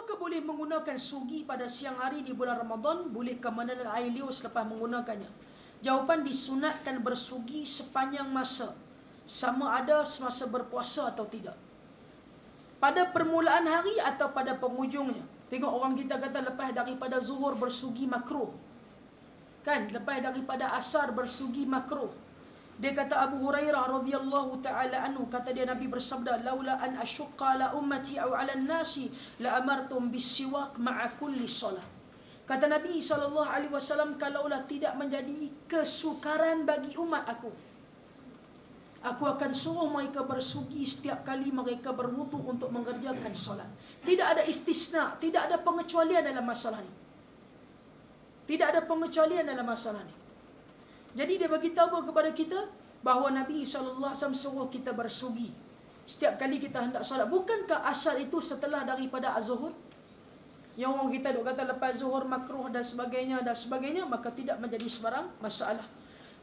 Apakah boleh menggunakan sugi pada siang hari di bulan Ramadan? Bolehkah menelan air liur selepas menggunakannya? Jawapan, disunatkan bersugi sepanjang masa, sama ada semasa berpuasa atau tidak. Pada permulaan hari atau pada penghujungnya. Tengok orang kita kata lepas daripada zuhur bersugi makruh. Kan? Lepas daripada asar bersugi makruh. Dia kata Abu Hurairah radhiyallahu taala anhu, kata dia Nabi bersabda, laula an asyqa ala ummati aw ala nasi la amartum bisiwak ma'a kulli salat. Kata Nabi SAW, kalaulah tidak menjadi kesukaran bagi umat aku akan suruh mereka bersugi setiap kali mereka berwudu untuk mengerjakan solat. Tidak ada istisna, tidak ada pengecualian dalam masalah ini. Tidak ada pengecualian dalam masalah ini. Jadi dia bagi tahu kepada kita bahawa Nabi SAW suruh kita bersugi setiap kali kita hendak solat. Bukankah asal itu setelah daripada az-zuhur? Yang orang kita duk kata lepas zuhur makruh dan sebagainya, maka tidak menjadi sebarang masalah.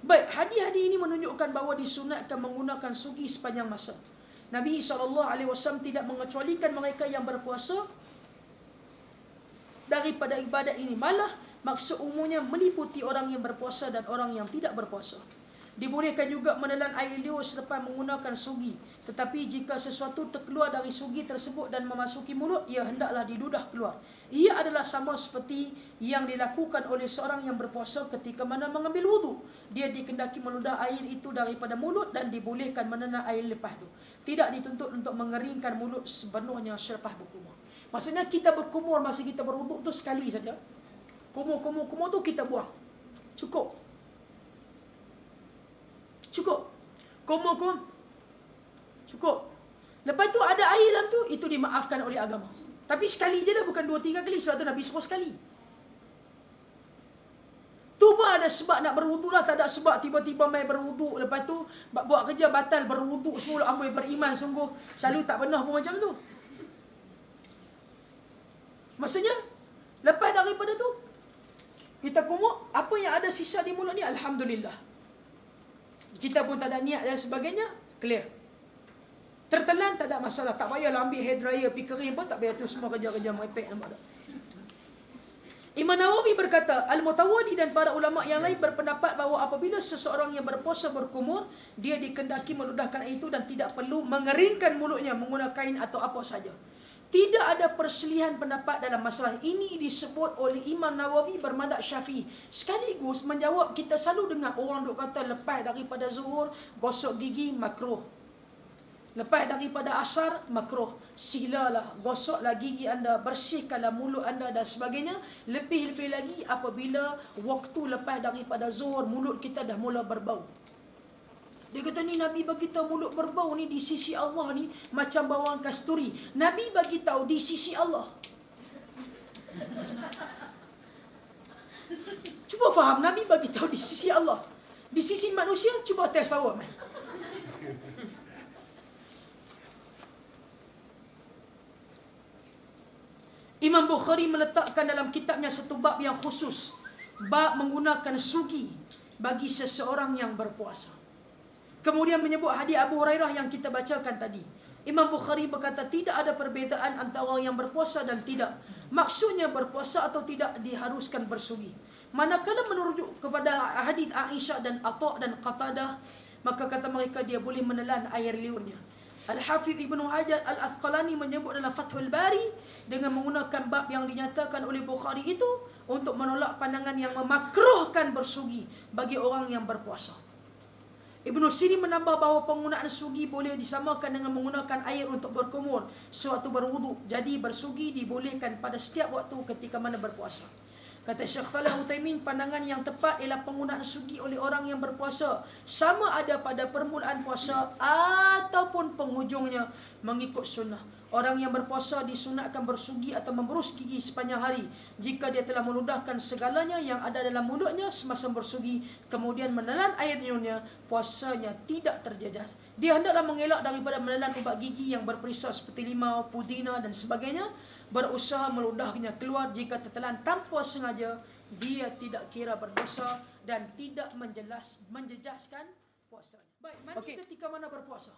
Baik, hadis-hadis ini menunjukkan bahawa disunatkan menggunakan sugi sepanjang masa. Nabi SAW tidak mengecualikan mereka yang berpuasa daripada ibadat ini. Malah maksud umumnya meliputi orang yang berpuasa dan orang yang tidak berpuasa. Dibolehkan juga menelan air liur selepas menggunakan sugi. Tetapi jika sesuatu terkeluar dari sugi tersebut dan memasuki mulut, ia hendaklah diludah keluar. Ia adalah sama seperti yang dilakukan oleh seorang yang berpuasa ketika mana mengambil wudu. Dia dikendaki meludah air itu daripada mulut dan dibolehkan menelan air lepas itu. Tidak dituntut untuk mengeringkan mulut sepenuhnya selepas berkumur. Maksudnya kita berkumur masa kita berwudu tu sekali saja. Kumur tu kita buang. Cukup. Kumur. Cukup. Lepas tu ada air dalam tu, itu dimaafkan oleh agama. Tapi sekali je dah, bukan 2-3 kali. Sebab tu Nabi suruh sekali. Tu pun ada sebab nak berwudu lah. Tak ada sebab tiba-tiba main berwudu. Lepas tu buat kerja batal berwudu semua. Amboi beriman sungguh. Selalu tak pernah pun macam tu. Maksudnya, lepas daripada tu, kita kumur, apa yang ada sisa di mulut ni, alhamdulillah. Kita pun tak ada niat dan sebagainya, clear. Tertelan, tak ada masalah. Tak payahlah ambil hair dryer, pergi kering pun, tak payah tu semua kerja-kerja merepek. Nampak tak? Imam Nawawi berkata, Al-Mutawadi dan para ulama yang lain berpendapat bahawa apabila seseorang yang berpuasa berkumur, dia dikendaki meludahkan air itu dan tidak perlu mengeringkan mulutnya menggunakan kain atau apa saja. Tidak ada perselisihan pendapat dalam masalah ini. Disebut oleh Imam Nawawi bermadzhab Syafi'i. Sekaligus menjawab, kita selalu dengar orang duk kata lepas daripada zuhur gosok gigi makruh. Lepas daripada asar makruh. Silalah, gosoklah gigi anda, bersihkanlah mulut anda dan sebagainya. Lebih-lebih lagi apabila waktu lepas daripada zuhur mulut kita dah mula berbau. Dia kata ni Nabi bagi tahu mulut berbau ni di sisi Allah ni macam bawang kasturi. Nabi bagi tahu di sisi Allah. Cuba faham, Nabi bagi tahu di sisi Allah. Di sisi manusia, cuba test power man. Imam Bukhari meletakkan dalam kitabnya satu bab yang khusus. Bab menggunakan sugi bagi seseorang yang berpuasa. Kemudian menyebut hadis Abu Hurairah yang kita bacakan tadi. Imam Bukhari berkata tidak ada perbezaan antara orang yang berpuasa dan tidak. Maksudnya berpuasa atau tidak diharuskan bersugi. Manakala merujuk kepada hadis Aisyah dan Atha dan Qatadah, maka kata mereka dia boleh menelan air liurnya. Al-Hafidh Ibnu Hajar Al-Asqalani menyebut dalam Fathul Bari dengan menggunakan bab yang dinyatakan oleh Bukhari itu untuk menolak pandangan yang memakruhkan bersugi bagi orang yang berpuasa. Ibnu Sirin menambah bahawa penggunaan sugi boleh disamakan dengan menggunakan air untuk berkumur sewaktu berwudu. Jadi bersugi dibolehkan pada setiap waktu ketika mana berpuasa. Kata Syekh Shalih Utsaimin, pandangan yang tepat ialah penggunaan sugi oleh orang yang berpuasa sama ada pada permulaan puasa ataupun penghujungnya mengikut sunnah. Orang yang berpuasa disunatkan bersugi atau memberus gigi sepanjang hari jika dia telah meludahkan segalanya yang ada dalam mulutnya semasa bersugi, kemudian menelan air liurnya, puasanya tidak terjejas. Dia hendaklah mengelak daripada menelan ubat gigi yang berperisa seperti limau, pudina dan sebagainya. Berusaha meludahnya keluar jika tertelan tanpa sengaja. Dia tidak kira berdosa dan tidak menjejaskan puasanya. Baik, mandi ketika mana berpuasa?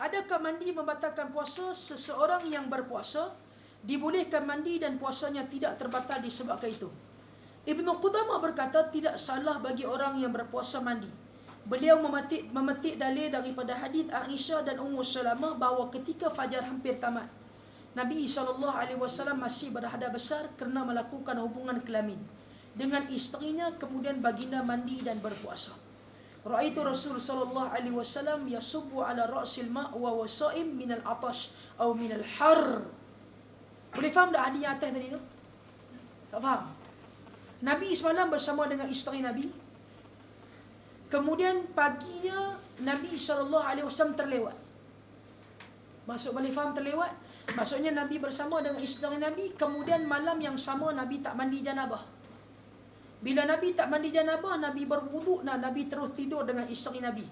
Adakah mandi membatalkan puasa seseorang yang berpuasa dibolehkan mandi dan puasanya tidak terbatal disebabkan itu. Ibnu Qudamah berkata tidak salah bagi orang yang berpuasa mandi. Beliau memetik dalil daripada hadis Aisyah dan Ummu Salamah bahawa ketika fajar hampir tamat, Nabi SAW masih berhada besar kerana melakukan hubungan kelamin dengan isterinya, kemudian baginda mandi dan berpuasa. Ra'aitu Rasul sallallahu alaihi wasallam yasubbu ala ra'sil ma' wa wasa'im min al-'atash atau min al-har. Boleh faham tak hadis atas tadi tu? Tak faham? Nabi semalam bersama dengan isteri Nabi. Kemudian paginya Nabi SAW terlewat. Maksud boleh faham terlewat? Maksudnya Nabi bersama dengan isteri Nabi, kemudian malam yang sama Nabi tak mandi janabah. Bila Nabi tak mandi janabah, Nabi berwuduk dan Nabi terus tidur dengan isteri Nabi.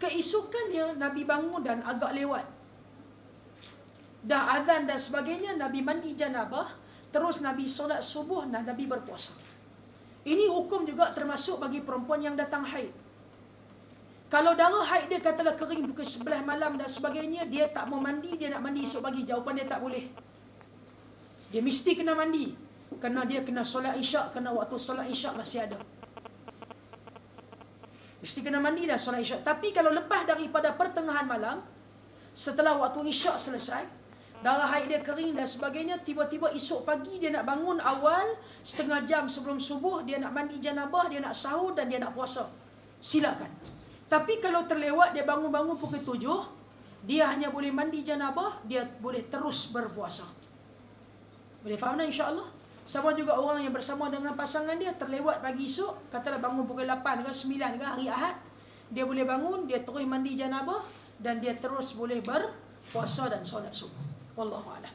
Keesokannya Nabi bangun dan agak lewat. Dah azan dan sebagainya, Nabi mandi janabah, terus Nabi solat subuh dan Nabi berpuasa. Ini hukum juga termasuk bagi perempuan yang datang haid. Kalau darah haid dia katalah kering pukul 11 malam dan sebagainya, dia tak mau mandi, dia nak mandi esok pagi. Jawapan dia tak boleh. Dia mesti kena mandi. Kerana dia kena solat isyak, kerana waktu solat isyak masih ada. Mesti kena mandi dah solat isyak. Tapi kalau lepas daripada pertengahan malam, setelah waktu isyak selesai, darah haid dia kering dan sebagainya, tiba-tiba esok pagi dia nak bangun awal, setengah jam sebelum subuh, dia nak mandi janabah, dia nak sahur dan dia nak puasa. Silakan. Tapi kalau terlewat, dia bangun-bangun pukul 7, dia hanya boleh mandi janabah, dia boleh terus berpuasa. Boleh faham tak insya-Allah? Sama juga orang yang bersama dengan pasangan dia, terlewat pagi esok, katalah bangun pukul 8 ke 9 ke hari Ahad, dia boleh bangun, dia terus mandi janabah dan dia terus boleh berpuasa dan solat subuh. Wallahu a'lam.